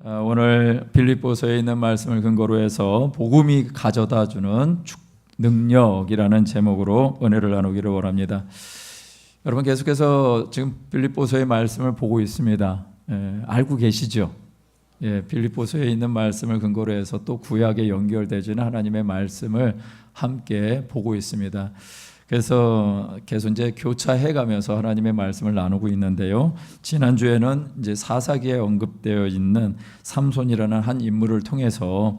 오늘 빌립보서에 있는 말씀을 근거로 해서 복음이 가져다 주는 능력이라는 제목으로 은혜를 나누기를 원합니다. 여러분 계속해서 지금 빌립보서의 말씀을 보고 있습니다. 알고 계시죠? 빌립보서에 있는 말씀을 근거로 해서 또 구약에 연결되지는 하나님의 말씀을 함께 보고 있습니다. 그래서 계속 이제 교차해 가면서 하나님의 말씀을 나누고 있는데요. 지난주에는 이제 사사기에 언급되어 있는 삼손이라는 한 인물을 통해서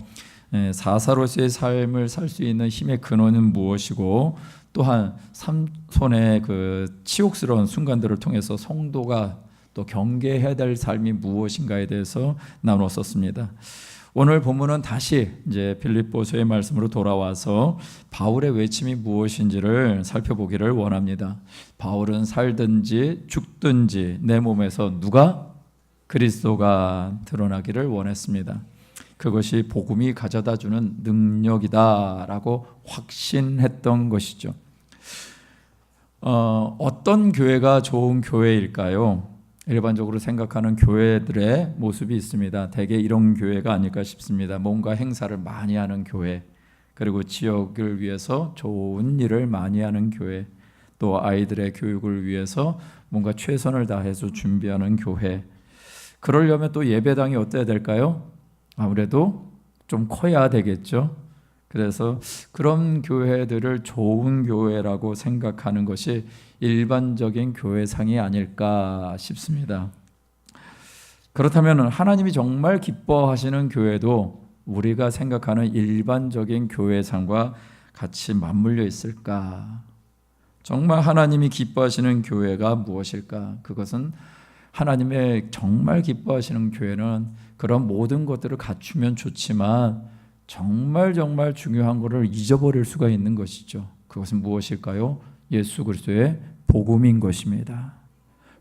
사사로서의 삶을 살 수 있는 힘의 근원은 무엇이고, 또한 삼손의 그 치욕스러운 순간들을 통해서 성도가 또 경계해야 될 삶이 무엇인가에 대해서 나눴었습니다. 오늘 본문은 다시 이제 빌립보서의 말씀으로 돌아와서 바울의 외침이 무엇인지를 살펴보기를 원합니다. 바울은 살든지 죽든지 내 몸에서 누가? 그리스도가 드러나기를 원했습니다. 그것이 복음이 가져다 주는 능력이다라고 확신했던 것이죠. 어떤 교회가 좋은 교회일까요? 일반적으로 생각하는 교회들의 모습이 있습니다. 대개 이런 교회가 아닐까 싶습니다. 뭔가 행사를 많이 하는 교회, 그리고 지역을 위해서 좋은 일을 많이 하는 교회, 또 아이들의 교육을 위해서 뭔가 최선을 다해서 준비하는 교회. 그러려면 또 예배당이 어때야 될까요? 아무래도 좀 커야 되겠죠. 그래서 그런 교회들을 좋은 교회라고 생각하는 것이 일반적인 교회상이 아닐까 싶습니다. 그렇다면 하나님이 정말 기뻐하시는 교회도 우리가 생각하는 일반적인 교회상과 같이 맞물려 있을까? 정말 하나님이 기뻐하시는 교회가 무엇일까? 그것은 하나님의 정말 기뻐하시는 교회는 그런 모든 것들을 갖추면 좋지만 정말 중요한 것을 잊어버릴 수가 있는 것이죠. 그것은 무엇일까요? 예수 그리스도의 복음인 것입니다.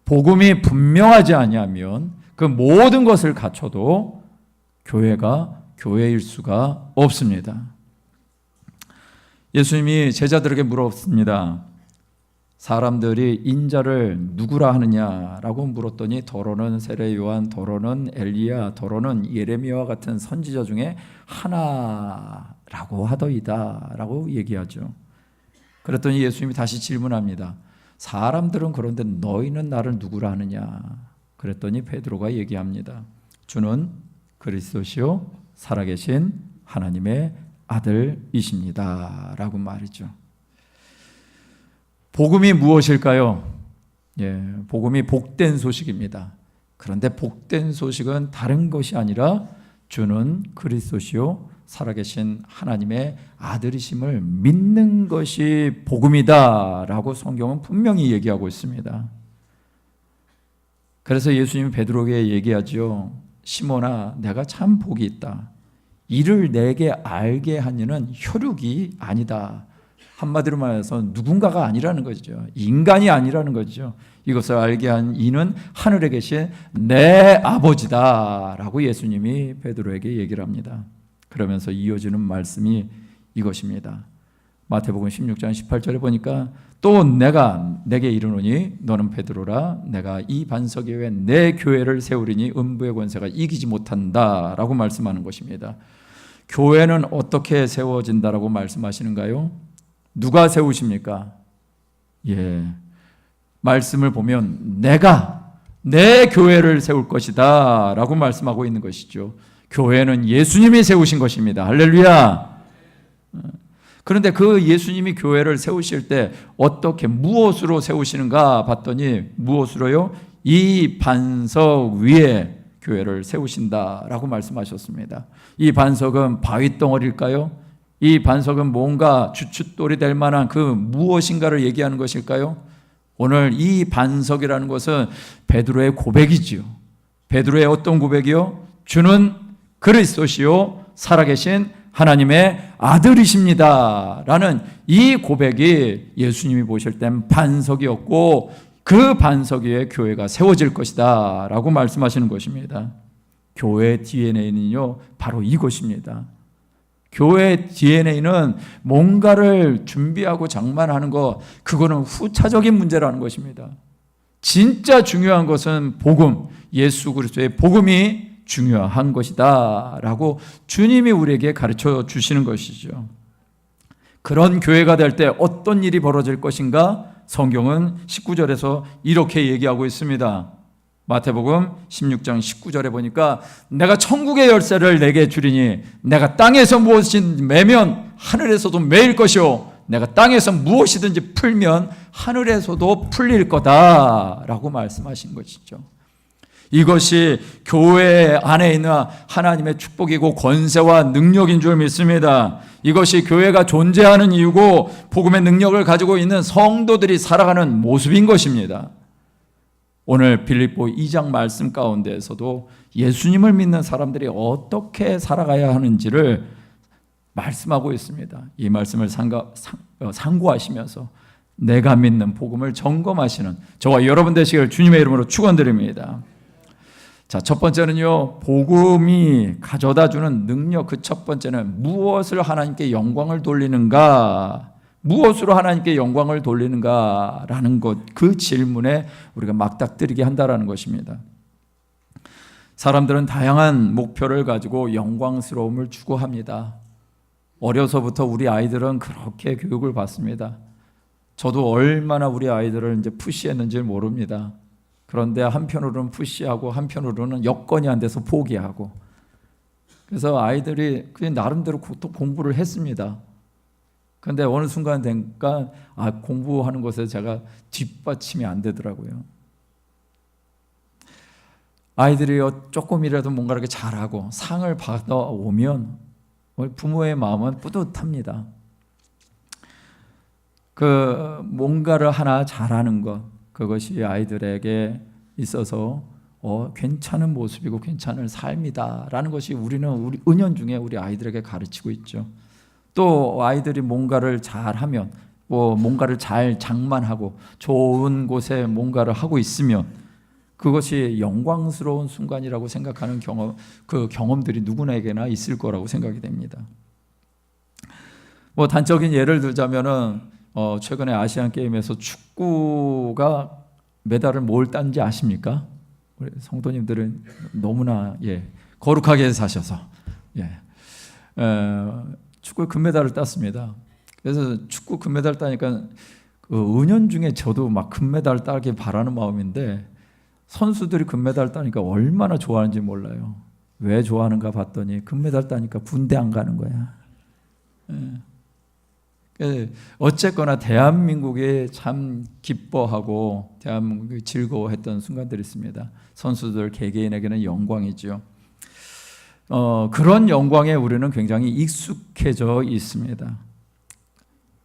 복음이 분명하지 아니하면 그 모든 것을 갖춰도 교회가 교회일 수가 없습니다. 예수님이 제자들에게 물었습니다. 사람들이 인자를 누구라 하느냐라고 물었더니 더러는 세례 요한, 더러는 엘리야, 더러는 예레미야와 같은 선지자 중에 하나라고 하더이다 라고 얘기하죠. 그랬더니 예수님이 다시 질문합니다. 사람들은 그런데 너희는 나를 누구라 하느냐? 그랬더니 베드로가 얘기합니다. 주는 그리스도시요 살아계신 하나님의 아들이십니다 라고 말이죠. 복음이 무엇일까요? 복음이 복된 소식입니다. 그런데 복된 소식은 다른 것이 아니라 주는 그리스도시요 살아계신 하나님의 아들이심을 믿는 것이 복음이다라고 성경은 분명히 얘기하고 있습니다. 그래서 예수님이 베드로에게 얘기하죠. 시몬아, 내가 참 복이 있다. 이를 내게 알게 한 이는 혈육이 아니다. 한마디로 말해서 누군가가 아니라는 거죠. 인간이 아니라는 거죠. 이것을 알게 한 이는 하늘에 계신 내 아버지다 라고 예수님이 베드로에게 얘기를 합니다. 그러면서 이어지는 말씀이 이것입니다. 마태복음 16장 18절에 보니까 또 내가 내게 이르노니 너는 베드로라 내가 이 반석 위에 내 교회를 세우리니 음부의 권세가 이기지 못한다 라고 말씀하는 것입니다. 교회는 어떻게 세워진다라고 말씀하시는가요? 누가 세우십니까? 말씀을 보면 내가 내 교회를 세울 것이다 라고 말씀하고 있는 것이죠. 교회는 예수님이 세우신 것입니다. 할렐루야. 그런데 그 예수님이 교회를 세우실 때 어떻게 무엇으로 세우시는가 봤더니 무엇으로요? 이 반석 위에 교회를 세우신다라고 말씀하셨습니다. 이 반석은 바위덩어리일까요? 이 반석은 뭔가 주춧돌이 될 만한 그 무엇인가를 얘기하는 것일까요? 오늘 이 반석이라는 것은 베드로의 고백이지요. 베드로의 어떤 고백이요? 주는 그리스도시요 살아계신 하나님의 아들이십니다 라는 이 고백이 예수님이 보실 땐 반석이었고 그 반석 위에 교회가 세워질 것이다 라고 말씀하시는 것입니다. 교회의 DNA는요 바로 이것입니다. 교회의 DNA는 뭔가를 준비하고 장만하는 것, 그거는 후차적인 문제라는 것입니다. 진짜 중요한 것은 복음, 예수 그리스도의 복음이 중요한 것이다 라고 주님이 우리에게 가르쳐 주시는 것이죠. 그런 교회가 될 때 어떤 일이 벌어질 것인가? 성경은 19절에서 이렇게 얘기하고 있습니다. 마태복음 16장 19절에 보니까 내가 천국의 열쇠를 내게 주리니 내가 땅에서 무엇이든지 매면 하늘에서도 매일 것이요 내가 땅에서 무엇이든지 풀면 하늘에서도 풀릴 거다 라고 말씀하신 것이죠. 이것이 교회 안에 있는 하나님의 축복이고 권세와 능력인 줄 믿습니다. 이것이 교회가 존재하는 이유고 복음의 능력을 가지고 있는 성도들이 살아가는 모습인 것입니다. 오늘 빌립보 2장 말씀 가운데에서도 예수님을 믿는 사람들이 어떻게 살아가야 하는지를 말씀하고 있습니다. 이 말씀을 상고하시면서 내가 믿는 복음을 점검하시는 저와 여러분 되시길 주님의 이름으로 축원드립니다. 자, 첫 번째는요, 복음이 가져다 주는 능력. 그 첫 번째는 무엇을 하나님께 영광을 돌리는가, 무엇으로 하나님께 영광을 돌리는가라는 것, 그 질문에 우리가 막닥뜨리게 한다라는 것입니다. 사람들은 다양한 목표를 가지고 영광스러움을 추구합니다. 어려서부터 우리 아이들은 그렇게 교육을 받습니다. 저도 얼마나 우리 아이들을 이제 푸시했는지 모릅니다. 그런데 한편으로는 푸시하고 한편으로는 여건이 안 돼서 포기하고, 그래서 아이들이 그냥 나름대로 또 공부를 했습니다. 그런데 어느 순간 되니까 공부하는 것에 제가 뒷받침이 안 되더라고요. 아이들이 조금이라도 뭔가 이렇게 잘하고 상을 받아오면 부모의 마음은 뿌듯합니다. 그 뭔가를 하나 잘하는 것, 그것이 아이들에게 있어서 괜찮은 모습이고 괜찮은 삶이다라는 것이 우리는 우리 은연중에 우리 아이들에게 가르치고 있죠. 또 아이들이 뭔가를 잘하면, 뭔가를 잘 장만하고 좋은 곳에 뭔가를 하고 있으면 그것이 영광스러운 순간이라고 생각하는 그 경험들이 누구에게나 있을 거라고 생각이 됩니다. 단적인 예를 들자면은 최근에 아시안 게임에서 축구가 메달을 뭘 딴지 아십니까? 우리 성도님들은 너무나 거룩하게 사셔서 축구 금메달을 땄습니다. 그래서 축구 금메달 따니까 은연중에 저도 막 금메달 따길 바라는 마음인데, 선수들이 금메달 따니까 얼마나 좋아하는지 몰라요. 왜 좋아하는가 봤더니 금메달 따니까 군대 안 가는 거야. 어쨌거나 대한민국이 참 기뻐하고 대한민국이 즐거워했던 순간들이 있습니다. 선수들 개개인에게는 영광이죠. 그런 영광에 우리는 굉장히 익숙해져 있습니다.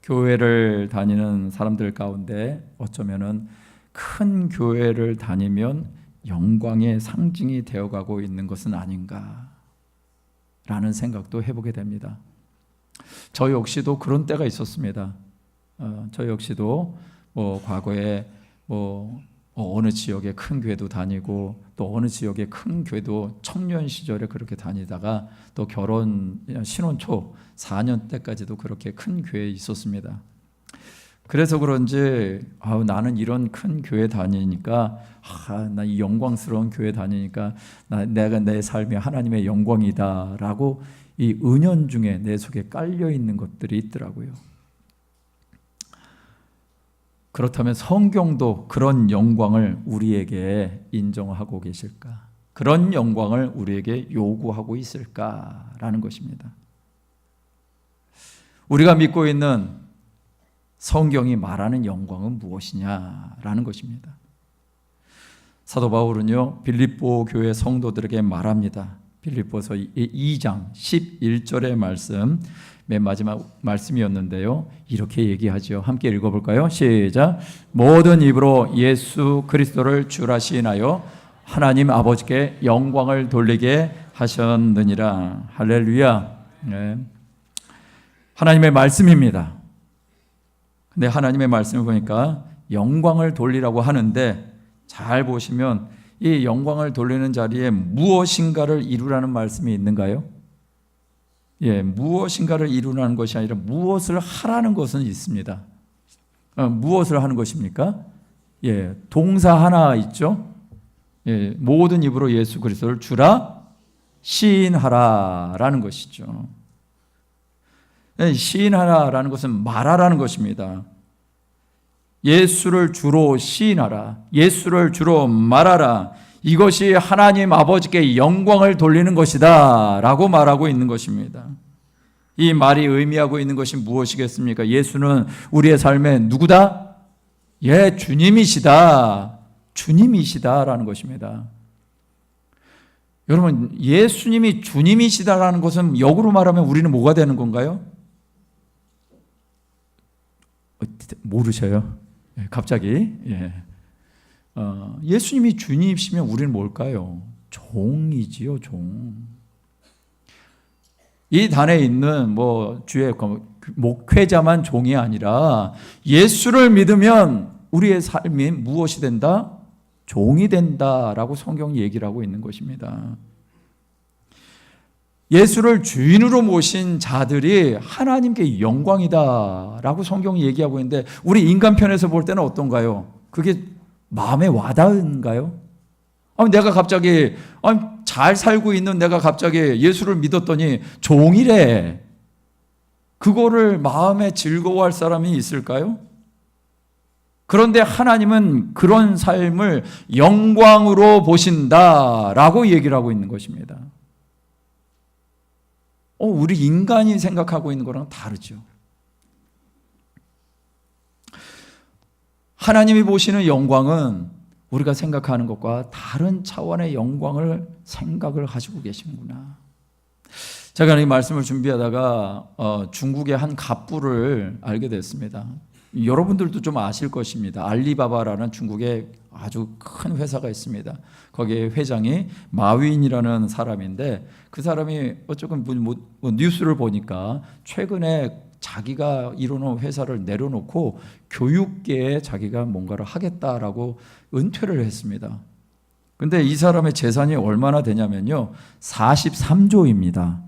교회를 다니는 사람들 가운데 어쩌면은 큰 교회를 다니면 영광의 상징이 되어가고 있는 것은 아닌가라는 생각도 해보게 됩니다. 저 역시도 그런 때가 있었습니다. 저 역시도 과거에 어느 지역의 큰 교회도 다니고 또 어느 지역의 큰 교회도 청년 시절에 그렇게 다니다가 또 결혼 신혼 초 4년 때까지도 그렇게 큰 교회에 있었습니다. 그래서 그런지 나는 이런 큰 교회 다니니까 나 이 영광스러운 교회 다니니까 내가 내 삶이 하나님의 영광이다라고 이 은연중에 내 속에 깔려 있는 것들이 있더라고요. 그렇다면 성경도 그런 영광을 우리에게 인정하고 계실까? 그런 영광을 우리에게 요구하고 있을까라는 것입니다. 우리가 믿고 있는 성경이 말하는 영광은 무엇이냐라는 것입니다. 사도 바울은요, 빌립보 교회 성도들에게 말합니다. 빌립보서 2장 11절의 말씀, 맨 마지막 말씀이었는데요, 이렇게 얘기하죠. 함께 읽어볼까요? 시작. 모든 입으로 예수 그리스도를 주라 시인하여 하나님 아버지께 영광을 돌리게 하셨느니라. 할렐루야. 하나님의 말씀입니다. 근데 하나님의 말씀을 보니까 영광을 돌리라고 하는데, 잘 보시면 이 영광을 돌리는 자리에 무엇인가를 이루라는 말씀이 있는가요? 무엇인가를 이루라는 것이 아니라 무엇을 하라는 것은 있습니다. 무엇을 하는 것입니까? 동사 하나 있죠. 모든 입으로 예수 그리스도를 주라 시인하라라는 것이죠. 시인하라라는 것은 말하라는 것입니다. 예수를 주로 시인하라, 예수를 주로 말하라, 이것이 하나님 아버지께 영광을 돌리는 것이다 라고 말하고 있는 것입니다. 이 말이 의미하고 있는 것이 무엇이겠습니까? 예수는 우리의 삶의 누구다? 예, 주님이시다. 주님이시다라는 것입니다. 여러분, 예수님이 주님이시다라는 것은 역으로 말하면 우리는 뭐가 되는 건가요? 모르셔요? 갑자기. 예수님이 주님이시면 우리는 뭘까요? 종이지요, 종. 이 단에 있는 주의 목회자만 종이 아니라 예수를 믿으면 우리의 삶이 무엇이 된다? 종이 된다라고 성경이 얘기를 하고 있는 것입니다. 예수를 주인으로 모신 자들이 하나님께 영광이다라고 성경이 얘기하고 있는데 우리 인간편에서 볼 때는 어떤가요? 그게 마음에 와닿은가요? 내가 갑자기 잘 살고 있는 내가 갑자기 예수를 믿었더니 종이래. 그거를 마음에 즐거워할 사람이 있을까요? 그런데 하나님은 그런 삶을 영광으로 보신다라고 얘기를 하고 있는 것입니다. 우리 인간이 생각하고 있는 거랑 다르죠. 하나님이 보시는 영광은 우리가 생각하는 것과 다른 차원의 영광을 생각을 가지고 계시는구나. 제가 이 말씀을 준비하다가 중국의 한 갑부를 알게 됐습니다. 여러분들도 좀 아실 것입니다. 알리바바라는 중국의 아주 큰 회사가 있습니다. 거기에 회장이 마윈이라는 사람인데 그 사람이 어쨌든 뉴스를 보니까 최근에 자기가 이뤄놓은 회사를 내려놓고 교육계에 자기가 뭔가를 하겠다라고 은퇴를 했습니다. 근데 이 사람의 재산이 얼마나 되냐면요, 43조입니다.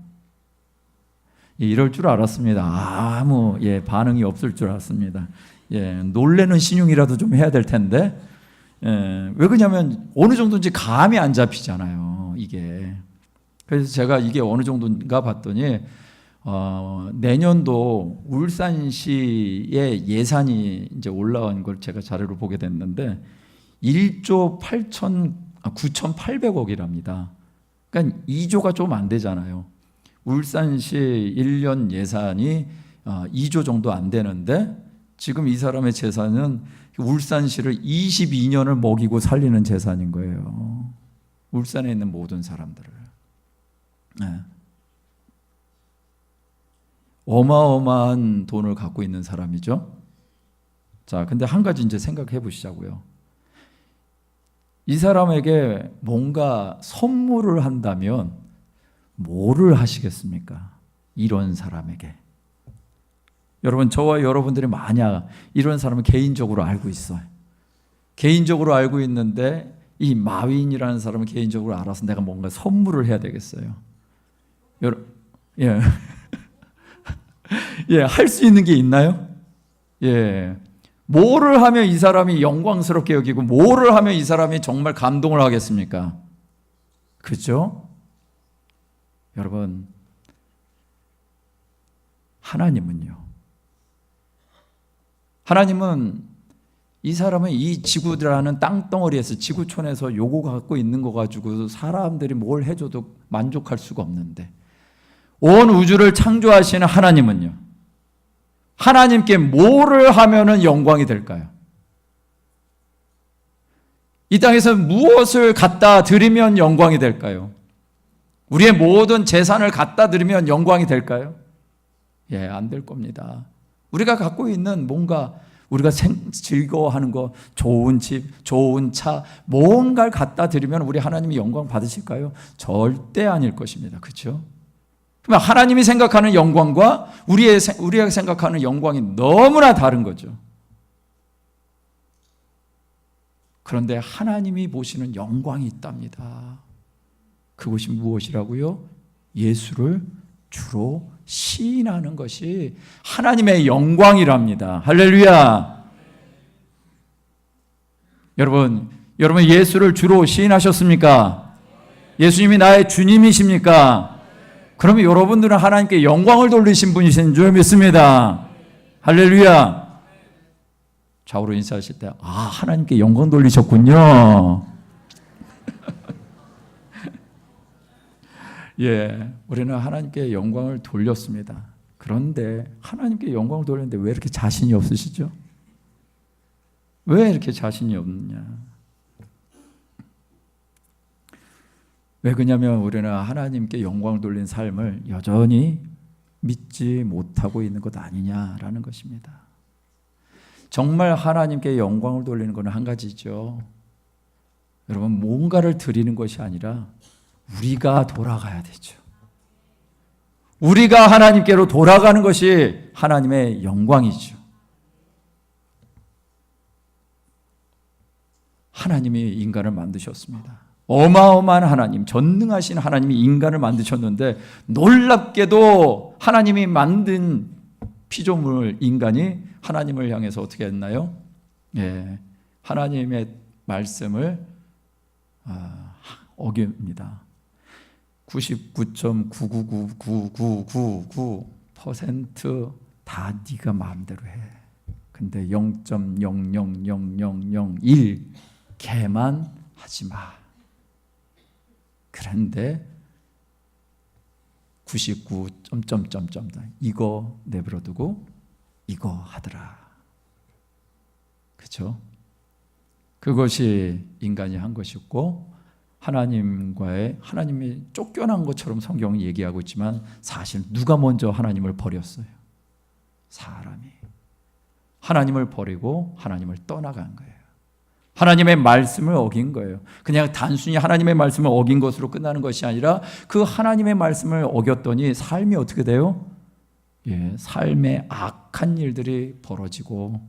이럴 줄 알았습니다. 아무 반응이 없을 줄 알았습니다. 놀래는 신용이라도 좀 해야 될 텐데, 왜 그러냐면 어느 정도인지 감이 안 잡히잖아요, 이게. 그래서 제가 이게 어느 정도인가 봤더니 내년도 울산시의 예산이 이제 올라온 걸 제가 자료를 보게 됐는데 1조 9,800억이랍니다. 그러니까 2조가 좀 안 되잖아요. 울산시 1년 예산이 2조 정도 안 되는데 지금 이 사람의 재산은 울산시를 22년을 먹이고 살리는 재산인 거예요. 울산에 있는 모든 사람들을. 어마어마한 돈을 갖고 있는 사람이죠. 자, 근데 한 가지 이제 생각해 보시자고요. 이 사람에게 뭔가 선물을 한다면 뭐를 하시겠습니까? 이런 사람에게. 여러분, 저와 여러분들이 만약 이런 사람을 개인적으로 알고 있어요. 개인적으로 알고 있는데 이 마윈이라는 사람을 개인적으로 알아서 내가 뭔가 선물을 해야 되겠어요. 할 수 있는 게 있나요? 뭐를 하면 이 사람이 영광스럽게 여기고 뭐를 하면 이 사람이 정말 감동을 하겠습니까? 그렇죠? 여러분, 하나님은 이 사람은 이 지구라는 땅덩어리에서 지구촌에서 요거 갖고 있는 거 가지고 사람들이 뭘 해줘도 만족할 수가 없는데 온 우주를 창조하시는 하나님은요, 하나님께 뭐를 하면은 영광이 될까요? 이 땅에서 무엇을 갖다 드리면 영광이 될까요? 우리의 모든 재산을 갖다 드리면 영광이 될까요? 안 될 겁니다. 우리가 갖고 있는 뭔가 우리가 즐거워하는 거, 좋은 집, 좋은 차, 뭔가를 갖다 드리면 우리 하나님이 영광 받으실까요? 절대 아닐 것입니다. 그렇죠? 그러면 하나님이 생각하는 영광과 우리가 생각하는 영광이 너무나 다른 거죠. 그런데 하나님이 보시는 영광이 있답니다. 그것이 무엇이라고요? 예수를 주로 시인하는 것이 하나님의 영광이랍니다. 할렐루야. 여러분 예수를 주로 시인하셨습니까? 예수님이 나의 주님이십니까? 그러면 여러분들은 하나님께 영광을 돌리신 분이신 줄 믿습니다. 할렐루야. 좌우로 인사하실 때 하나님께 영광 돌리셨군요. 예, 우리는 하나님께 영광을 돌렸습니다. 그런데 하나님께 영광을 돌렸는데 왜 이렇게 자신이 없으시죠? 왜 이렇게 자신이 없느냐? 왜 그러냐면 우리는 하나님께 영광을 돌린 삶을 여전히 믿지 못하고 있는 것 아니냐라는 것입니다. 정말 하나님께 영광을 돌리는 것은 한 가지죠. 여러분, 뭔가를 드리는 것이 아니라 우리가 돌아가야 되죠. 우리가 하나님께로 돌아가는 것이 하나님의 영광이죠. 하나님이 인간을 만드셨습니다. 어마어마한 하나님, 전능하신 하나님이 인간을 만드셨는데 놀랍게도 하나님이 만든 피조물 인간이 하나님을 향해서 어떻게 했나요? 예, 하나님의 말씀을 어깁니다. 99.999999% 다 네가 마음대로 해. 근데 0.00001 개만 하지 마. 그런데 99 점점점점 이거 내버려두고 이거 하더라. 그렇죠? 그것이 인간이 한 것이었고 하나님이 쫓겨난 것처럼 성경은 얘기하고 있지만 사실 누가 먼저 하나님을 버렸어요? 사람이. 하나님을 버리고 하나님을 떠나간 거예요. 하나님의 말씀을 어긴 거예요. 그냥 단순히 하나님의 말씀을 어긴 것으로 끝나는 것이 아니라 그 하나님의 말씀을 어겼더니 삶이 어떻게 돼요? 예, 삶에 악한 일들이 벌어지고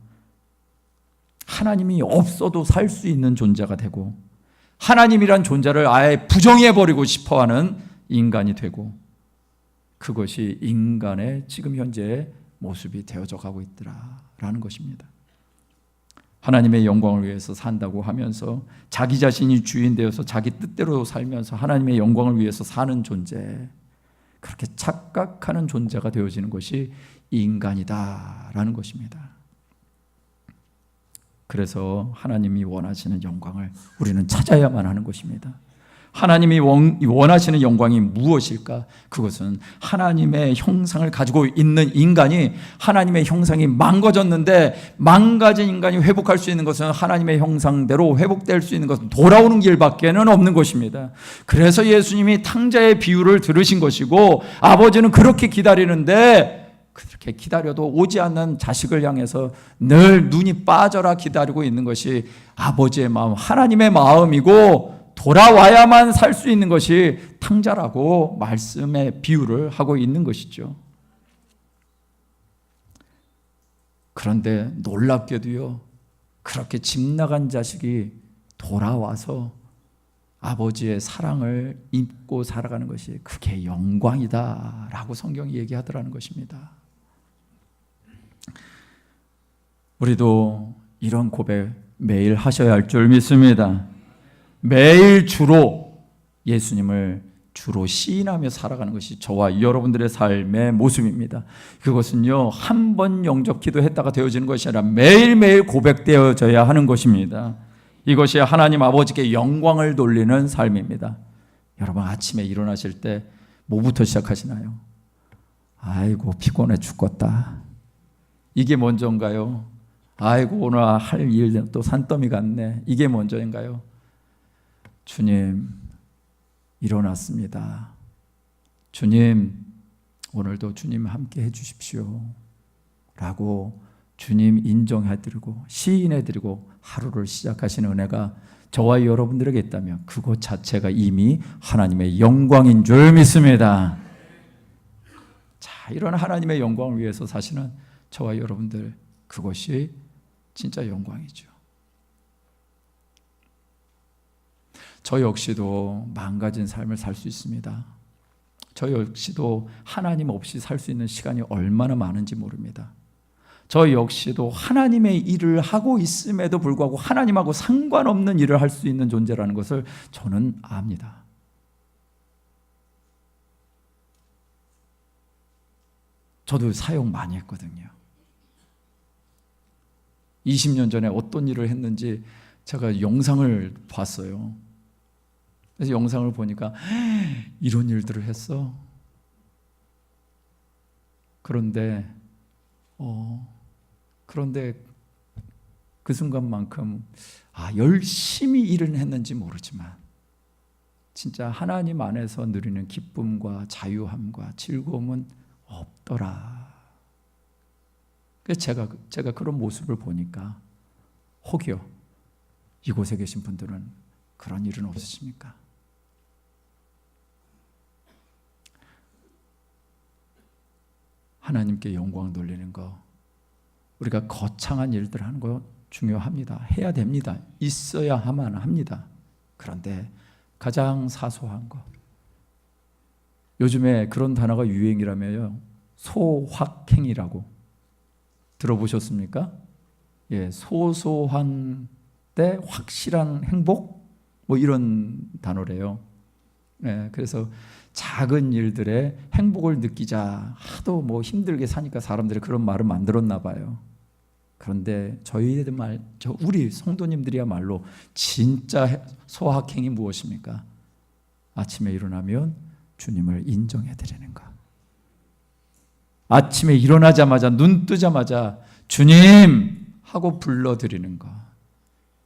하나님이 없어도 살 수 있는 존재가 되고 하나님이란 존재를 아예 부정해버리고 싶어하는 인간이 되고 그것이 인간의 지금 현재의 모습이 되어져 가고 있더라라는 것입니다. 하나님의 영광을 위해서 산다고 하면서 자기 자신이 주인 되어서 자기 뜻대로 살면서 하나님의 영광을 위해서 사는 존재, 그렇게 착각하는 존재가 되어지는 것이 인간이다라는 것입니다. 그래서 하나님이 원하시는 영광을 우리는 찾아야만 하는 것입니다. 하나님이 원하시는 영광이 무엇일까? 그것은 하나님의 형상을 가지고 있는 인간이 하나님의 형상이 망가졌는데 망가진 인간이 회복할 수 있는 것은 하나님의 형상대로 회복될 수 있는 것은 돌아오는 길밖에는 없는 것입니다. 그래서 예수님이 탕자의 비유를 들으신 것이고 아버지는 그렇게 기다리는데 그렇게 기다려도 오지 않는 자식을 향해서 늘 눈이 빠져라 기다리고 있는 것이 아버지의 마음, 하나님의 마음이고 돌아와야만 살 수 있는 것이 탕자라고 말씀의 비유를 하고 있는 것이죠. 그런데 놀랍게도요, 그렇게 집 나간 자식이 돌아와서 아버지의 사랑을 입고 살아가는 것이 그게 영광이다라고 성경이 얘기하더라는 것입니다. 우리도 이런 고백 매일 하셔야 할 줄 믿습니다. 매일 주로 예수님을 주로 시인하며 살아가는 것이 저와 여러분들의 삶의 모습입니다. 그것은요, 한 번 영접 기도했다가 되어지는 것이 아니라 매일매일 고백되어져야 하는 것입니다. 이것이 하나님 아버지께 영광을 돌리는 삶입니다. 여러분 아침에 일어나실 때 뭐부터 시작하시나요? 아이고 피곤해 죽겠다. 이게 먼저인가요? 아이고 오늘 할 일 또 산더미 같네. 이게 먼저인가요? 주님 일어났습니다. 주님 오늘도 주님 함께 해주십시오 라고 주님 인정해드리고 시인해드리고 하루를 시작하시는 은혜가 저와 여러분들에게 있다면 그것 자체가 이미 하나님의 영광인 줄 믿습니다. 자, 이런 하나님의 영광을 위해서 사시는 저와 여러분들, 그것이 진짜 영광이죠. 저 역시도 망가진 삶을 살 수 있습니다. 저 역시도 하나님 없이 살 수 있는 시간이 얼마나 많은지 모릅니다. 저 역시도 하나님의 일을 하고 있음에도 불구하고 하나님하고 상관없는 일을 할 수 있는 존재라는 것을 저는 압니다. 저도 사역 많이 했거든요. 20년 전에 어떤 일을 했는지 제가 영상을 봤어요. 그래서 영상을 보니까 이런 일들을 했어. 그런데 그 순간만큼 열심히 일은 했는지 모르지만 진짜 하나님 안에서 누리는 기쁨과 자유함과 즐거움은 없더라. 그래서 제가 그런 모습을 보니까 혹여 이곳에 계신 분들은 그런 일은 없으십니까? 하나님께 영광 돌리는 거, 우리가 거창한 일들 하는 거 중요합니다. 해야 됩니다. 있어야만 합니다. 그런데 가장 사소한 거, 요즘에 그런 단어가 유행이라며요. 소확행이라고 들어보셨습니까? 예, 소소한 때 확실한 행복? 뭐 이런 단어래요. 예, 그래서 작은 일들에 행복을 느끼자. 하도 뭐 힘들게 사니까 사람들이 그런 말을 만들었나 봐요. 그런데 우리 성도님들이야말로 진짜 소확행이 무엇입니까? 아침에 일어나면 주님을 인정해 드리는 것. 아침에 일어나자마자 눈 뜨자마자 주님 하고 불러드리는 것.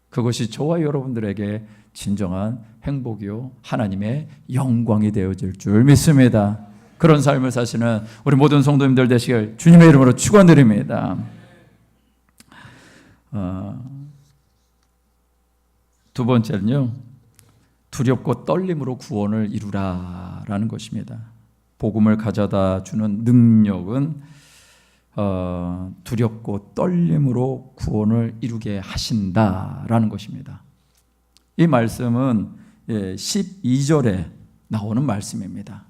그것이 저와 여러분들에게 진정한 행복이요 하나님의 영광이 되어질 줄 믿습니다. 그런 삶을 사시는 우리 모든 성도님들 되시길 주님의 이름으로 축원드립니다. 두 번째는요, 두렵고 떨림으로 구원을 이루라라는 것입니다. 복음을 가져다 주는 능력은 두렵고 떨림으로 구원을 이루게 하신다라는 것입니다. 이 말씀은 12절에 나오는 말씀입니다.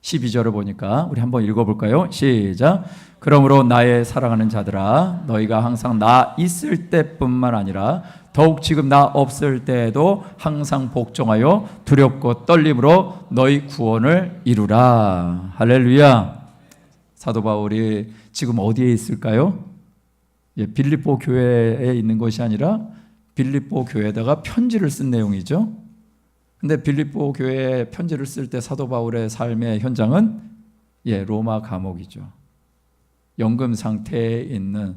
12절을 보니까 우리 한번 읽어볼까요? 시작. 그러므로 나의 사랑하는 자들아, 너희가 항상 나 있을 때뿐만 아니라 더욱 지금 나 없을 때에도 항상 복종하여 두렵고 떨림으로 너희 구원을 이루라. 할렐루야. 사도 바울이 지금 어디에 있을까요? 빌립보 교회에 있는 것이 아니라 빌립보 교회에다가 편지를 쓴 내용이죠. 근데 빌립보 교회에 편지를 쓸 때 사도 바울의 삶의 현장은 로마 감옥이죠. 연금 상태에 있는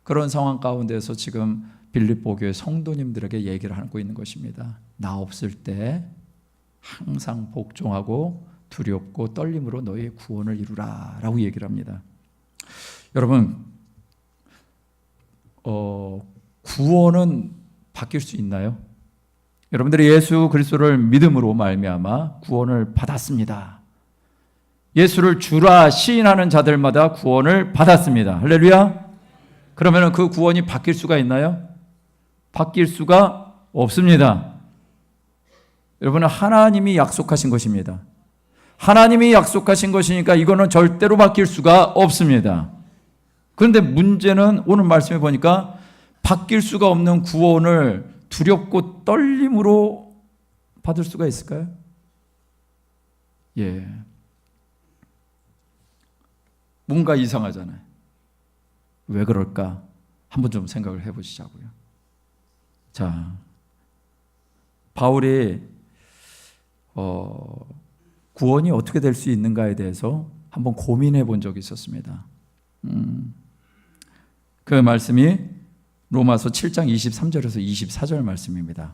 그런 상황 가운데서 지금 빌립보 교회 성도님들에게 얘기를 하고 있는 것입니다. 나 없을 때 항상 복종하고 두렵고 떨림으로 너희의 구원을 이루라 라고 얘기를 합니다. 여러분, 구원은 바뀔 수 있나요? 여러분들이 예수 그리스도를 믿음으로 말미암아 구원을 받았습니다. 예수를 주라 시인하는 자들마다 구원을 받았습니다. 할렐루야. 그러면 그 구원이 바뀔 수가 있나요? 바뀔 수가 없습니다. 여러분은 하나님이 약속하신 것입니다. 하나님이 약속하신 것이니까 이거는 절대로 바뀔 수가 없습니다. 그런데 문제는 오늘 말씀해 보니까 바뀔 수가 없는 구원을 두렵고 떨림으로 받을 수가 있을까요? 뭔가 이상하잖아요. 왜 그럴까? 한번 좀 생각을 해보시자고요. 자, 바울이 구원이 어떻게 될 수 있는가에 대해서 한번 고민해 본 적이 있었습니다. 그 말씀이 로마서 7장 23절에서 24절 말씀입니다.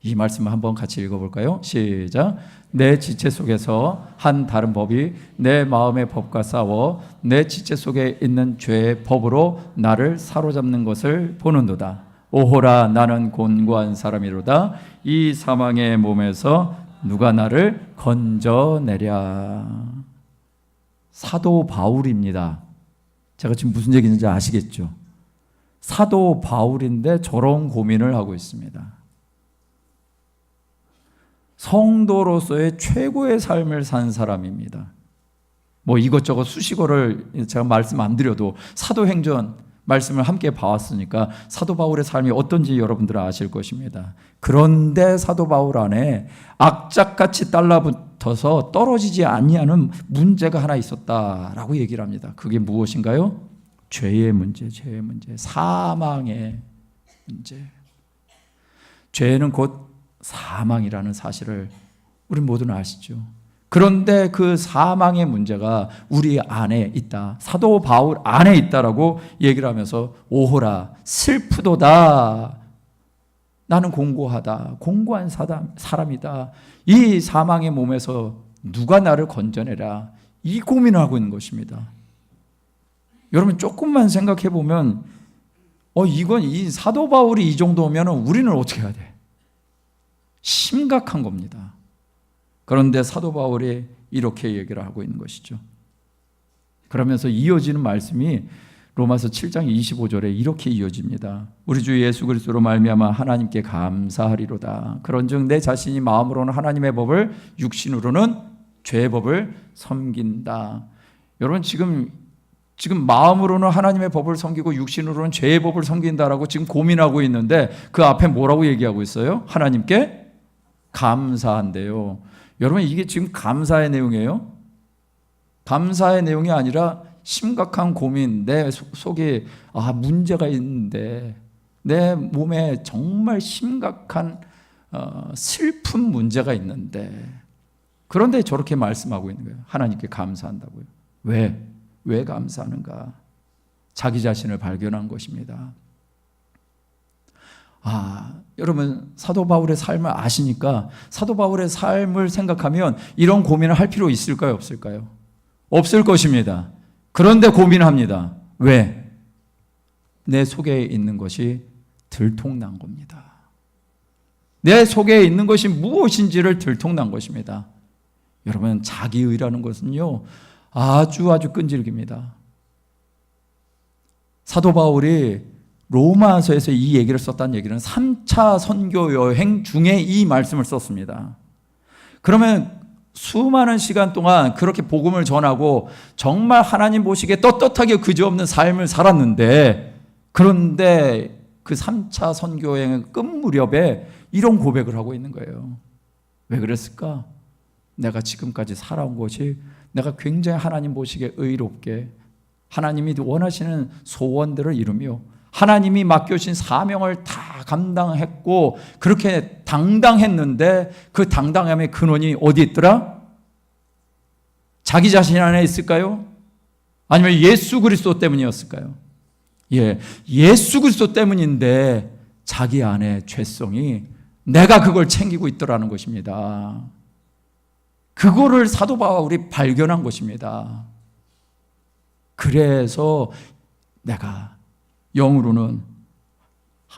이 말씀을 한번 같이 읽어볼까요? 시작. 내 지체 속에서 한 다른 법이 내 마음의 법과 싸워 내 지체 속에 있는 죄의 법으로 나를 사로잡는 것을 보는도다. 오호라, 나는 곤고한 사람이로다. 이 사망의 몸에서 누가 나를 건져내랴. 사도 바울입니다. 제가 지금 무슨 얘기인지 아시겠죠? 사도 바울인데 저런 고민을 하고 있습니다. 성도로서의 최고의 삶을 산 사람입니다. 뭐 이것저것 수식어를 제가 말씀 안 드려도 사도행전 말씀을 함께 봐왔으니까 사도 바울의 삶이 어떤지 여러분들은 아실 것입니다. 그런데 사도 바울 안에 악착같이 붙어서 떨어지지 아니하는 문제가 하나 있었다라고 얘기를 합니다. 그게 무엇인가요? 죄의 문제, 죄의 문제, 사망의 문제. 죄는 곧 사망이라는 사실을 우리 모두는 아시죠. 그런데 그 사망의 문제가 우리 안에 있다. 사도 바울 안에 있다라고 얘기를 하면서 오호라 슬프도다. 나는 공고하다. 공고한 사람이다. 이 사망의 몸에서 누가 나를 건져내라. 이 고민을 하고 있는 것입니다. 여러분 조금만 생각해 보면 이건 이 사도 바울이 이 정도면 우리는 어떻게 해야 돼? 심각한 겁니다. 그런데 사도 바울이 이렇게 얘기를 하고 있는 것이죠. 그러면서 이어지는 말씀이 로마서 7장 25절에 이렇게 이어집니다. 우리 주 예수 그리스도로 말미암아 하나님께 감사하리로다. 그런즉 내 자신이 마음으로는 하나님의 법을 육신으로는 죄의 법을 섬긴다. 여러분 지금 마음으로는 하나님의 법을 섬기고 육신으로는 죄의 법을 섬긴다라고 지금 고민하고 있는데 그 앞에 뭐라고 얘기하고 있어요? 하나님께 감사한대요. 여러분 이게 지금 감사의 내용이에요? 감사의 내용이 아니라 심각한 고민, 내 속에 문제가 있는데 내 몸에 정말 심각한 슬픈 문제가 있는데 그런데 저렇게 말씀하고 있는 거예요. 하나님께 감사한다고요. 왜 감사하는가? 자기 자신을 발견한 것입니다. 여러분 사도 바울의 삶을 아시니까 사도 바울의 삶을 생각하면 이런 고민을 할 필요 있을까요? 없을까요? 없을 것입니다. 그런데 고민합니다. 왜? 내 속에 있는 것이 들통난 겁니다. 내 속에 있는 것이 무엇인지를 들통난 것입니다. 여러분 자기의라는 것은요 아주 끈질깁니다. 사도 바울이 로마서에서 이 얘기를 썼다는 얘기는 3차 선교 여행 중에 이 말씀을 썼습니다. 그러면 수많은 시간 동안 그렇게 복음을 전하고 정말 하나님 보시기에 떳떳하게 그지없는 삶을 살았는데 그런데 그 3차 선교 여행의 끝 무렵에 이런 고백을 하고 있는 거예요. 왜 그랬을까? 내가 지금까지 살아온 것이 내가 굉장히 하나님 보시기에 의롭게 하나님이 원하시는 소원들을 이루며 하나님이 맡겨주신 사명을 다 감당했고 그렇게 당당했는데 그 당당함의 근원이 어디 있더라? 자기 자신 안에 있을까요? 아니면 예수 그리스도 때문이었을까요? 예수 그리스도 때문인데 자기 안에 죄성이 내가 그걸 챙기고 있더라는 것입니다. 그거를 사도 바울이 발견한 것입니다. 그래서 내가 영으로는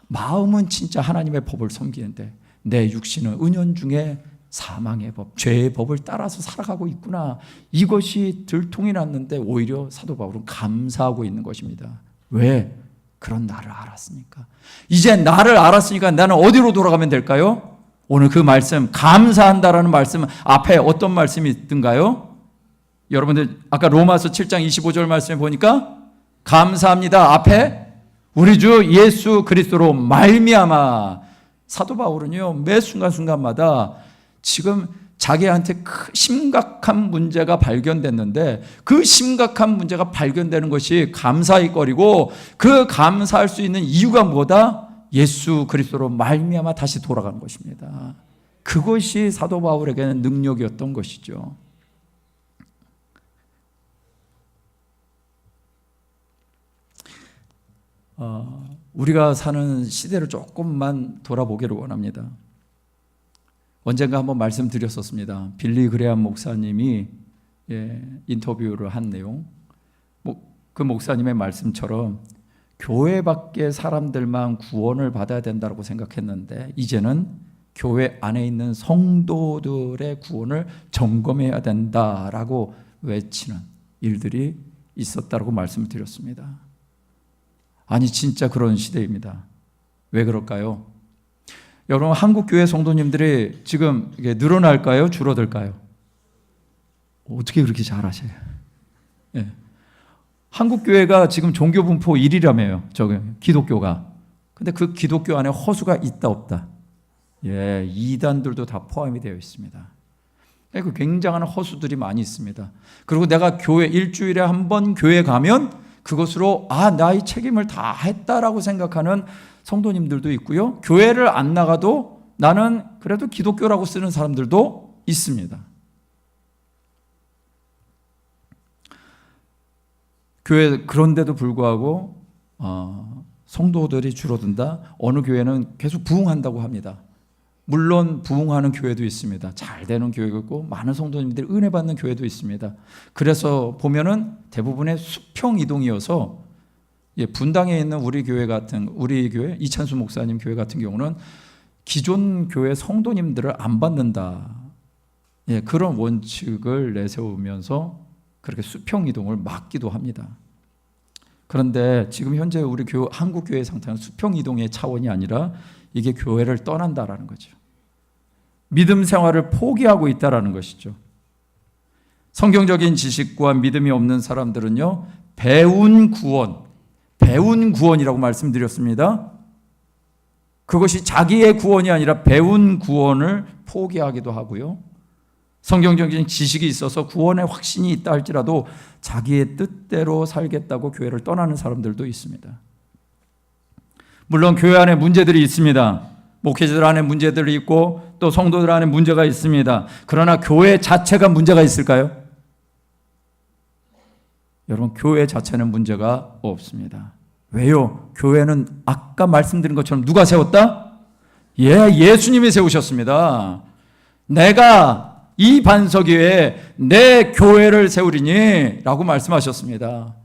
마음은 진짜 하나님의 법을 섬기는데 내 육신은 은연중에 사망의 법, 죄의 법을 따라서 살아가고 있구나. 이것이 들통이 났는데 오히려 사도 바울은 감사하고 있는 것입니다. 왜? 그런 나를 알았으니까. 이제 나를 알았으니까 나는 어디로 돌아가면 될까요? 오늘 그 말씀, 감사한다라는 말씀 앞에 어떤 말씀이 있던가요? 여러분들 아까 로마서 7장 25절 말씀에 보니까 감사합니다 앞에 우리 주 예수 그리스도로 말미암아. 사도 바울은요 매 순간순간마다 지금 자기한테 심각한 문제가 발견됐는데 그 심각한 문제가 발견되는 것이 감사의 거리고 그 감사할 수 있는 이유가 뭐다? 예수 그리스도로 말미암아 다시 돌아가는 것입니다. 그것이 사도 바울에게는 능력이었던 것이죠. 우리가 사는 시대를 조금만 돌아보기를 원합니다. 언젠가 한번 말씀드렸었습니다. 빌리 그레함 목사님이 인터뷰를 한 내용, 그 목사님의 말씀처럼 교회 밖의 사람들만 구원을 받아야 된다고 생각했는데 이제는 교회 안에 있는 성도들의 구원을 점검해야 된다라고 외치는 일들이 있었다고 말씀을 드렸습니다. 아니 진짜 그런 시대입니다. 왜 그럴까요? 여러분 한국 교회 성도님들이 지금 이게 늘어날까요? 줄어들까요? 어떻게 그렇게 잘 아셔요? 한국 교회가 지금 종교 분포 1위라며요. 기독교가. 근데 그 기독교 안에 허수가 있다 없다? 이단들도 다 포함이 되어 있습니다. 그 굉장한 허수들이 많이 있습니다. 그리고 내가 교회 일주일에 한 번 교회 가면 그것으로 나의 책임을 다 했다라고 생각하는 성도님들도 있고요. 교회를 안 나가도 나는 그래도 기독교라고 쓰는 사람들도 있습니다. 교회 그런데도 불구하고 성도들이 줄어든다. 어느 교회는 계속 부흥한다고 합니다. 물론 부흥하는 교회도 있습니다. 잘 되는 교회가 있고 많은 성도님들이 은혜 받는 교회도 있습니다. 그래서 보면은 대부분의 수평 이동이어서 분당에 있는 우리 교회 이찬수 목사님 교회 같은 경우는 기존 교회 성도님들을 안 받는다. 그런 원칙을 내세우면서 그렇게 수평 이동을 막기도 합니다. 그런데 지금 현재 우리 한국 교회 상태는 수평 이동의 차원이 아니라 이게 교회를 떠난다라는 거죠. 믿음 생활을 포기하고 있다라는 것이죠. 성경적인 지식과 믿음이 없는 사람들은요, 배운 구원이라고 말씀드렸습니다. 그것이 자기의 구원이 아니라 배운 구원을 포기하기도 하고요. 성경적인 지식이 있어서 구원의 확신이 있다 할지라도 자기의 뜻대로 살겠다고 교회를 떠나는 사람들도 있습니다. 물론 교회 안에 문제들이 있습니다. 목회자들 안에 문제들이 있고 또 성도들 안에 문제가 있습니다. 그러나 교회 자체가 문제가 있을까요? 여러분, 교회 자체는 문제가 없습니다. 왜요? 교회는 아까 말씀드린 것처럼 누가 세웠다? 예수님이 세우셨습니다. 내가 이 반석 위에 내 교회를 세우리니 라고 말씀하셨습니다.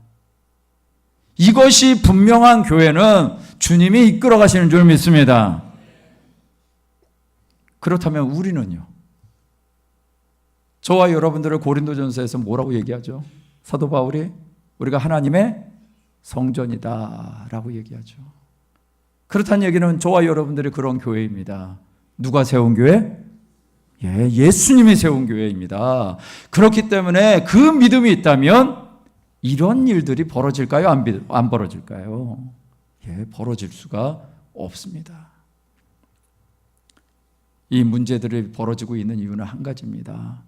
이것이 분명한 교회는 주님이 이끌어 가시는 줄 믿습니다. 그렇다면 우리는요? 저와 여러분들을 고린도전서에서 뭐라고 얘기하죠? 사도 바울이 우리가 하나님의 성전이다 라고 얘기하죠. 그렇다는 얘기는 저와 여러분들이 그런 교회입니다. 누가 세운 교회? 예수님이 세운 교회입니다. 그렇기 때문에 그 믿음이 있다면 이런 일들이 벌어질까요? 안 벌어질까요? 벌어질 수가 없습니다. 이 문제들이 벌어지고 있는 이유는 한 가지입니다.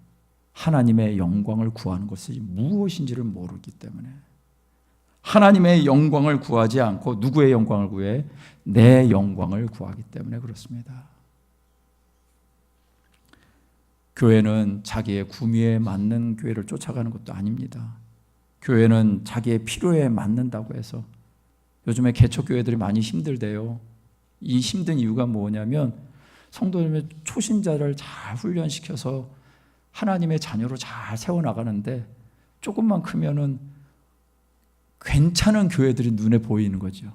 하나님의 영광을 구하는 것이 무엇인지를 모르기 때문에. 하나님의 영광을 구하지 않고 누구의 영광을 구해? 내 영광을 구하기 때문에 그렇습니다. 교회는 자기의 구미에 맞는 교회를 쫓아가는 것도 아닙니다. 교회는 자기의 필요에 맞는다고 해서 요즘에 개척교회들이 많이 힘들대요. 이 힘든 이유가 뭐냐면 성도님의 초신자를 잘 훈련시켜서 하나님의 자녀로 잘 세워나가는데 조금만 크면은 괜찮은 교회들이 눈에 보이는 거죠.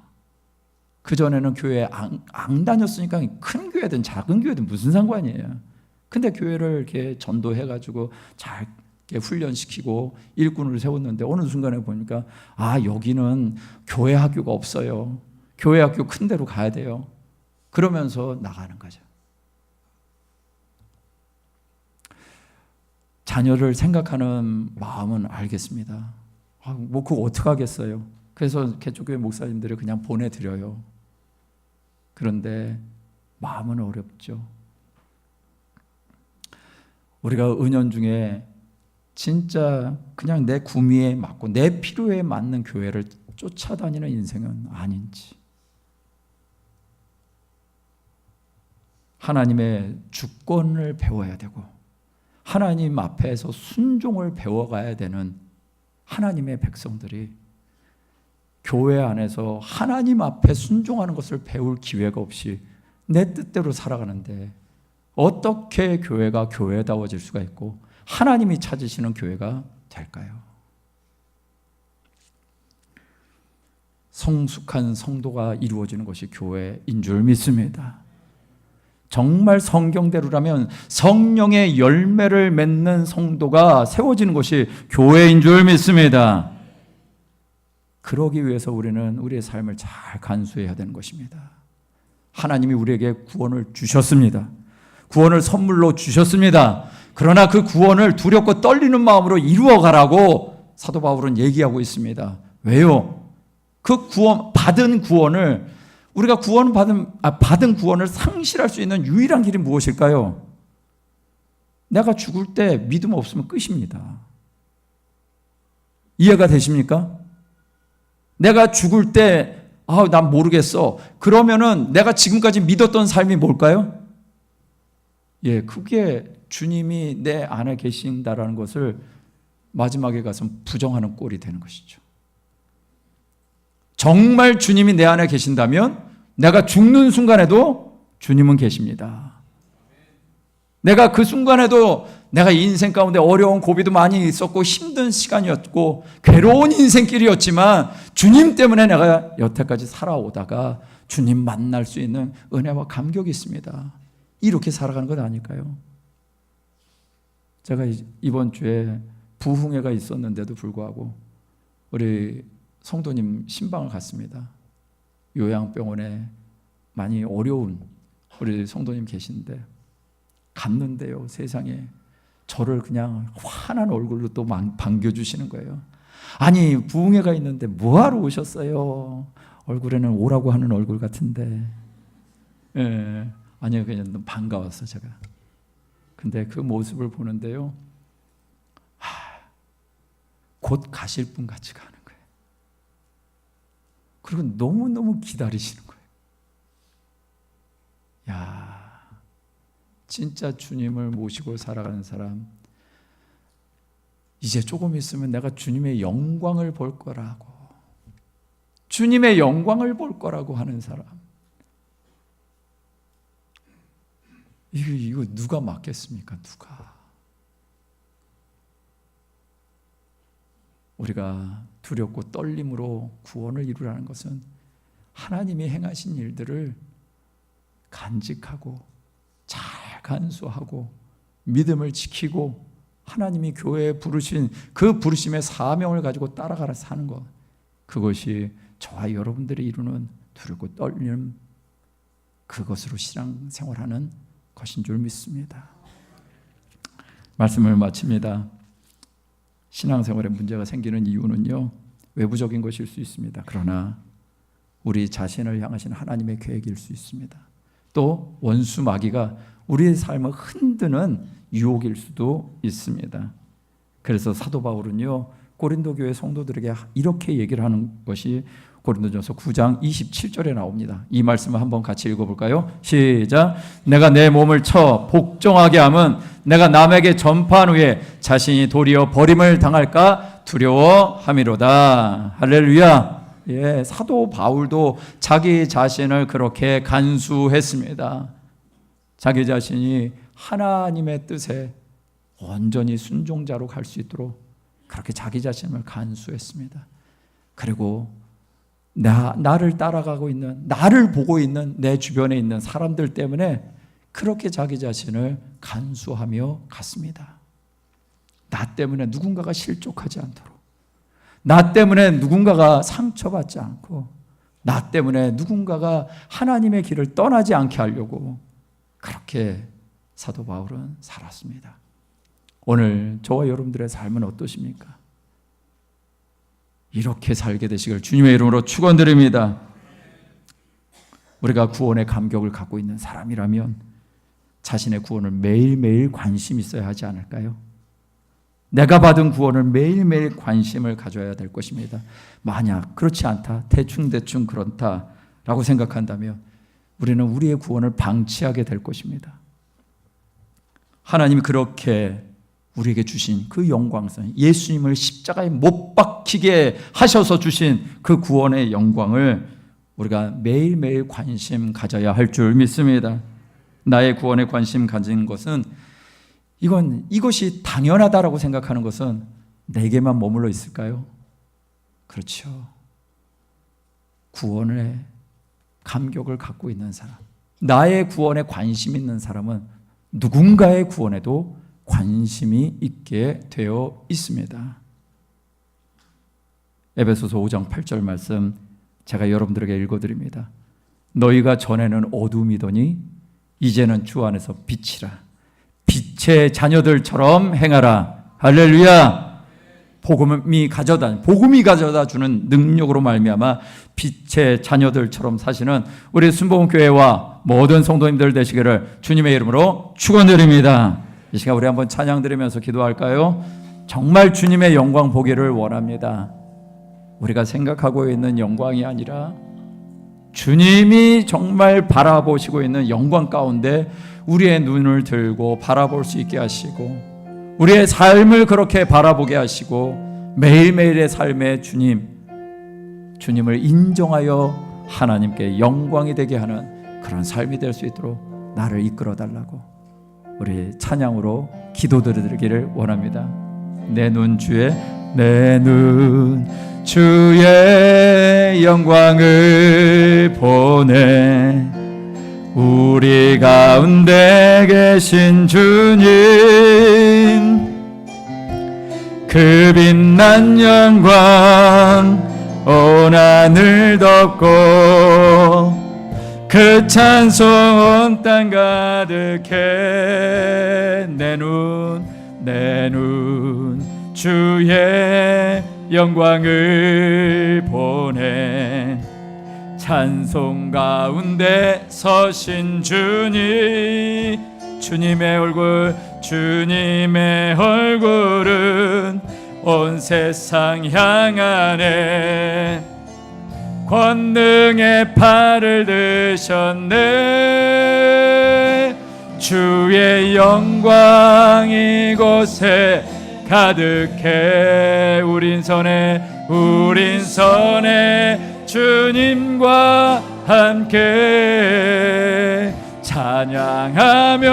그전에는 교회에 안 다녔으니까 큰 교회든 작은 교회든 무슨 상관이에요. 근데 교회를 이렇게 전도해가지고 잘 훈련시키고 일꾼을 세웠는데 어느 순간에 보니까 여기는 교회 학교가 없어요. 교회 학교 큰 데로 가야 돼요. 그러면서 나가는 거죠. 자녀를 생각하는 마음은 알겠습니다. 그거 어떻게 하겠어요? 그래서 개척교회 목사님들이 그냥 보내드려요. 그런데 마음은 어렵죠. 우리가 은연중에 진짜 그냥 내 구미에 맞고 내 필요에 맞는 교회를 쫓아다니는 인생은 아닌지, 하나님의 주권을 배워야 되고 하나님 앞에서 순종을 배워가야 되는 하나님의 백성들이 교회 안에서 하나님 앞에 순종하는 것을 배울 기회가 없이 내 뜻대로 살아가는데 어떻게 교회가 교회다워질 수가 있고 하나님이 찾으시는 교회가 될까요? 성숙한 성도가 이루어지는 것이 교회인 줄 믿습니다. 정말 성경대로라면 성령의 열매를 맺는 성도가 세워지는 것이 교회인 줄 믿습니다. 그러기 위해서 우리는 우리의 삶을 잘 간수해야 되는 것입니다. 하나님이 우리에게 구원을 주셨습니다. 구원을 선물로 주셨습니다. 그러나 그 구원을 두렵고 떨리는 마음으로 이루어가라고 사도 바울은 얘기하고 있습니다. 왜요? 그 받은 구원을 우리가 받은 구원을 상실할 수 있는 유일한 길이 무엇일까요? 내가 죽을 때 믿음 없으면 끝입니다. 이해가 되십니까? 내가 죽을 때 난 모르겠어. 그러면은 내가 지금까지 믿었던 삶이 뭘까요? 그게 주님이 내 안에 계신다라는 것을 마지막에 가서 부정하는 꼴이 되는 것이죠. 정말 주님이 내 안에 계신다면 내가 죽는 순간에도 주님은 계십니다. 내가 그 순간에도 내가 인생 가운데 어려운 고비도 많이 있었고 힘든 시간이었고 괴로운 인생길이었지만 주님 때문에 내가 여태까지 살아오다가 주님 만날 수 있는 은혜와 감격이 있습니다. 이렇게 살아가는 것 아닐까요? 제가 이번 주에 부흥회가 있었는데도 불구하고 우리 성도님 신방을 갔습니다. 요양병원에 많이 어려운 우리 성도님 계신데 갔는데요, 세상에 저를 그냥 환한 얼굴로 또 반겨주시는 거예요. 아니, 부흥회가 있는데 뭐하러 오셨어요? 얼굴에는 오라고 하는 얼굴 같은데. 아니요, 그냥 반가웠어 제가. 근데 그 모습을 보는데요, 곧 가실 분 같이 가는 거예요. 그리고 너무너무 기다리시는 거예요. 진짜 주님을 모시고 살아가는 사람, 이제 조금 있으면 내가 주님의 영광을 볼 거라고, 주님의 영광을 볼 거라고 하는 사람, 이거 누가 맡겠습니까? 누가? 우리가 두렵고 떨림으로 구원을 이루라는 것은 하나님이 행하신 일들을 간직하고 잘 간수하고 믿음을 지키고 하나님이 교회에 부르신 그 부르심의 사명을 가지고 따라가라 사는 것, 그것이 저와 여러분들이 이루는 두렵고 떨림, 그것으로 신앙생활하는 것인 줄 믿습니다. 말씀을 마칩니다. 신앙생활에 문제가 생기는 이유는요, 외부적인 것일 수 있습니다. 그러나 우리 자신을 향하신 하나님의 계획일 수 있습니다. 또 원수 마귀가 우리의 삶을 흔드는 유혹일 수도 있습니다. 그래서 사도 바울은요, 고린도 교회 성도들에게 이렇게 얘기를 하는 것이 고린도전서 9장 27절에 나옵니다. 이 말씀을 한번 같이 읽어볼까요? 시작. 내가 내 몸을 쳐 복종하게 함은 내가 남에게 전파한 후에 자신이 도리어 버림을 당할까 두려워함이로다. 할렐루야. 사도 바울도 자기 자신을 그렇게 간수했습니다. 자기 자신이 하나님의 뜻에 온전히 순종자로 갈 수 있도록 그렇게 자기 자신을 간수했습니다. 그리고 나를 따라가고 있는, 나를 보고 있는 내 주변에 있는 사람들 때문에 그렇게 자기 자신을 간수하며 갔습니다. 나 때문에 누군가가 실족하지 않도록, 나 때문에 누군가가 상처받지 않고, 나 때문에 누군가가 하나님의 길을 떠나지 않게 하려고 그렇게 사도 바울은 살았습니다. 오늘 저와 여러분들의 삶은 어떠십니까? 이렇게 살게 되시길 주님의 이름으로 축원드립니다. 우리가 구원의 감격을 갖고 있는 사람이라면 자신의 구원을 매일매일 관심 있어야 하지 않을까요? 내가 받은 구원을 매일매일 관심을 가져야 될 것입니다. 만약 그렇지 않다, 대충대충 그렇다라고 생각한다면 우리는 우리의 구원을 방치하게 될 것입니다. 하나님이 그렇게 우리에게 주신 그 영광선, 예수님을 십자가에 못 박히게 하셔서 주신 그 구원의 영광을 우리가 매일매일 관심 가져야 할 줄 믿습니다. 나의 구원에 관심 가진 것은 이것이 당연하다라고 생각하는 것은 내게만 머물러 있을까요? 그렇죠. 구원의 감격을 갖고 있는 사람, 나의 구원에 관심 있는 사람은 누군가의 구원에도 관심이 있게 되어 있습니다. 에베소서 5장 8절 말씀 제가 여러분들에게 읽어드립니다. 너희가 전에는 어둠이더니 이제는 주 안에서 빛이라. 빛의 자녀들처럼 행하라. 할렐루야. 복음이 가져다 주는 능력으로 말미암아 빛의 자녀들처럼 사시는 우리 순복음교회와 모든 성도님들 되시기를 주님의 이름으로 축원드립니다. 이 시간 우리 한번 찬양 드리면서 기도할까요? 정말 주님의 영광 보기를 원합니다. 우리가 생각하고 있는 영광이 아니라 주님이 정말 바라보시고 있는 영광 가운데 우리의 눈을 들고 바라볼 수 있게 하시고 우리의 삶을 그렇게 바라보게 하시고 매일매일의 삶에 주님을 인정하여 하나님께 영광이 되게 하는 그런 삶이 될 수 있도록 나를 이끌어 달라고 우리 찬양으로 기도드리기를 원합니다. 내 눈 주의 영광을 보내 우리 가운데 계신 주님 그 빛난 영광 온 하늘 덮고 그 찬송 온 땅 가득해 내 눈 주의 영광을 보내 찬송 가운데 서신 주님의 얼굴은 온 세상 향하네 권능의 팔을 드셨네 주의 영광 이곳에 가득해 우린 선에 주님과 함께 찬양하며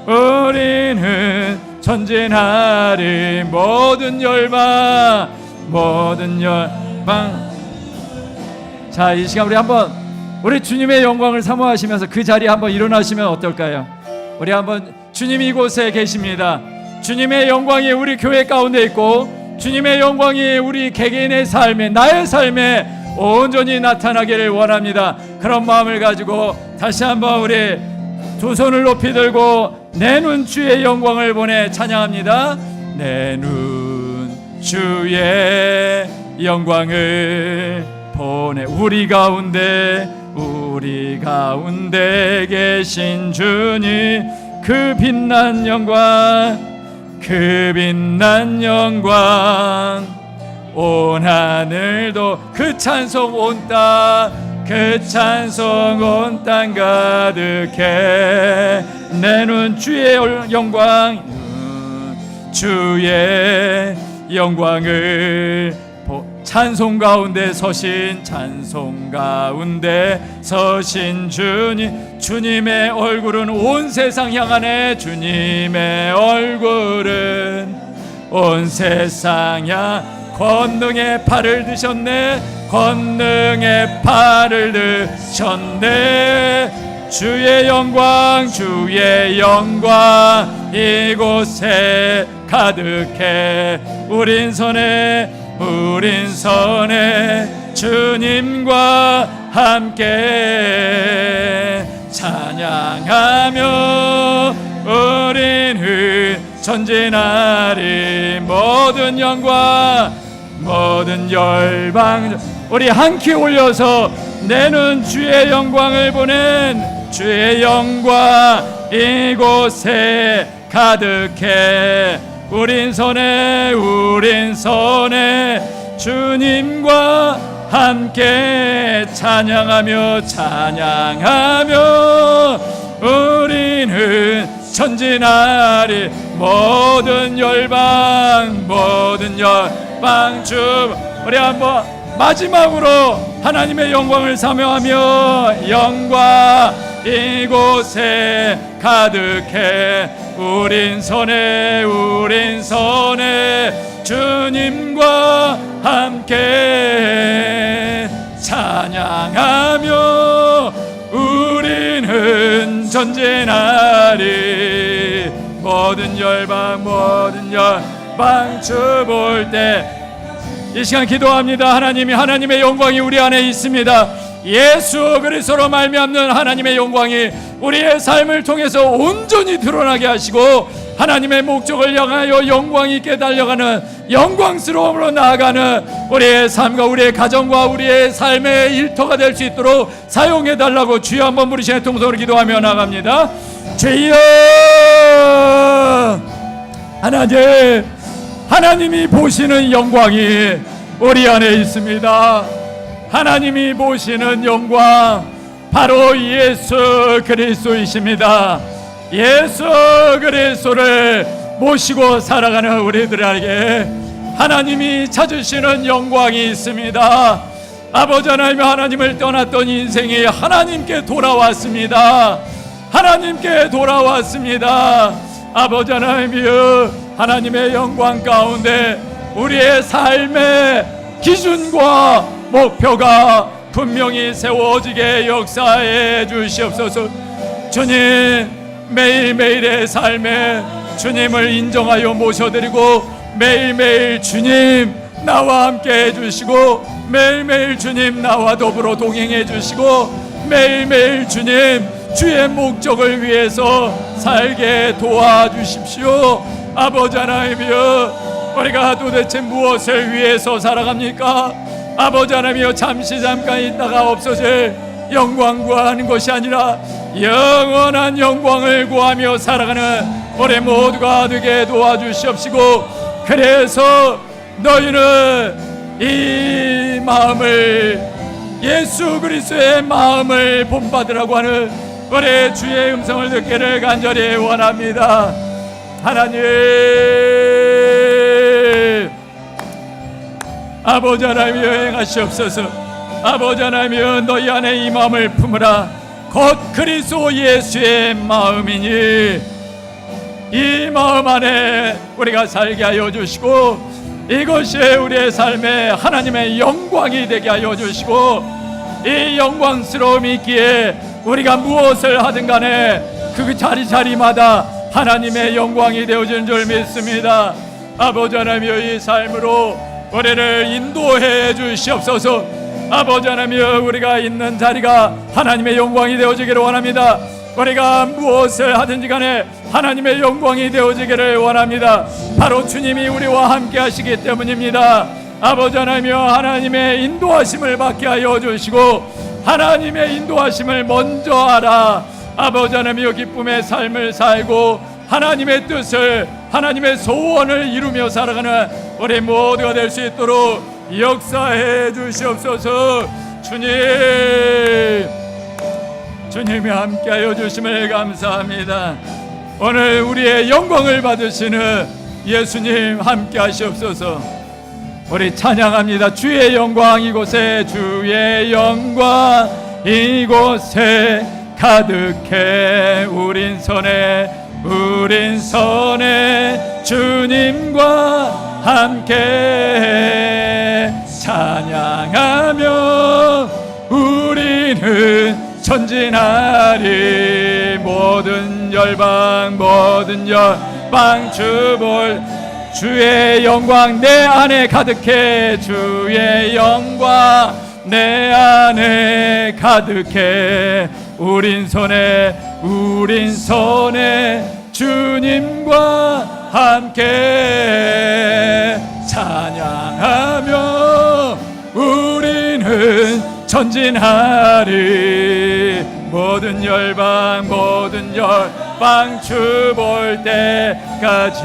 우리는 전진하리 모든 열방 자, 이 시간 우리 주님의 영광을 사모하시면서 그 자리에 한번 일어나시면 어떨까요? 우리 한번 주님이 이곳에 계십니다. 주님의 영광이 우리 교회 가운데 있고 주님의 영광이 우리 개개인의 삶에 나의 삶에 온전히 나타나기를 원합니다. 그런 마음을 가지고 다시 한번 우리 두 손을 높이 들고 내 눈 주의 영광을 보내 찬양합니다. 내 눈 주의 영광을 보내 우리 가운데 계신 주님 그 빛난 영광 온 하늘도 그 찬송 온 땅 가득해 내 눈 주의 영광을 찬송 가운데 서신 주님의 얼굴은 온 세상 향하네 주님의 얼굴은 온 세상 권능의 팔을 드셨네 주의 영광 이곳에 가득해 우린 선에 주님과 함께 찬양하며 우리는 전진하리 모든 열방 우리 한 키 올려서 내는 주의 영광을 보낸 주의 영광 이곳에 가득해 우린 선에 주님과 함께 찬양하며 우리는 전진하리 모든 열방 주 우리 한번 마지막으로 하나님의 영광을 사모하며 영광 이곳에 가득해 우린 선에 주님과 함께 찬양하며 우리는 전진하리 모든 열방 주 볼 때 이 시간 기도합니다. 하나님의 영광이 우리 안에 있습니다. 예수 그리스도로 말미암는 하나님의 영광이 우리의 삶을 통해서 온전히 드러나게 하시고 하나님의 목적을 향하여 영광 있게 달려가는 영광스러움으로 나아가는 우리의 삶과 우리의 가정과 우리의 삶의 일터가 될 수 있도록 사용해 달라고 주여 한번 부르시는 통성으로 기도하며 나갑니다. 주여 하나님이 보시는 영광이 우리 안에 있습니다. 하나님이 보시는 영광 바로 예수 그리스도이십니다. 예수 그리스도를 모시고 살아가는 우리들에게 하나님이 찾으시는 영광이 있습니다. 아버지 하나님, 하나님을 떠났던 인생이 하나님께 돌아왔습니다. 하나님께 돌아왔습니다. 아버지 하나님이여, 하나님의 영광 가운데 우리의 삶의 기준과 목표가 분명히 세워지게 역사해 주시옵소서. 주님, 매일매일의 삶에 주님을 인정하여 모셔드리고 매일매일 주님 나와 함께 해주시고 매일매일 주님 나와 더불어 동행해 주시고 매일매일 주님 주의 목적을 위해서 살게 도와주십시오. 아버지 하나님이여, 우리가 도대체 무엇을 위해서 살아갑니까? 아버지 하나님이여, 잠깐 있다가 없어질 영광 구하는 것이 아니라 영원한 영광을 구하며 살아가는 우리 모두가 되게 도와주시옵시고, 그래서 너희는 이 마음을, 예수 그리스도의 마음을 본받으라고 하는 우리 주의 음성을 듣기를 간절히 원합니다. 하나님, 아버지 하나님이여 행하시옵소서. 아버지 하나님이여, 너희 안에 이 마음을 품으라. 곧 그리스도 예수의 마음이니 이 마음 안에 우리가 살게 하여 주시고, 이것이 우리의 삶에 하나님의 영광이 되게 하여 주시고, 이 영광스러움이 있기에 우리가 무엇을 하든 간에 그 자리마다 하나님의 영광이 되어지는 줄 믿습니다. 아버지 하나님이여, 이 삶으로 우리를 인도해 주시옵소서. 아버지 하나님이여, 우리가 있는 자리가 하나님의 영광이 되어지기를 원합니다. 우리가 무엇을 하든지 간에 하나님의 영광이 되어지기를 원합니다. 바로 주님이 우리와 함께 하시기 때문입니다. 아버지 하나님이여, 하나님의 인도하심을 받게 하여 주시고 하나님의 인도하심을 먼저 알아 아버지 하나님이여, 기쁨의 삶을 살고 하나님의 뜻을, 하나님의 소원을 이루며 살아가는 우리 모두가 될 수 있도록 역사해 주시옵소서. 주님이 함께하여 주심을 감사합니다. 오늘 우리의 영광을 받으시는 예수님 함께하시옵소서. 우리 찬양합니다. 주의 영광 이곳에, 주의 영광 이곳에 가득해. 우린 선에 주님과 함께 찬양하며 우리는 전진하리. 모든 열방 주볼. 주의 영광 내 안에 가득해. 주의 영광 내 안에 가득해. 우린 선에 주님과 함께 찬양하며 우리는 전진하리. 모든 열방 주 볼 때까지.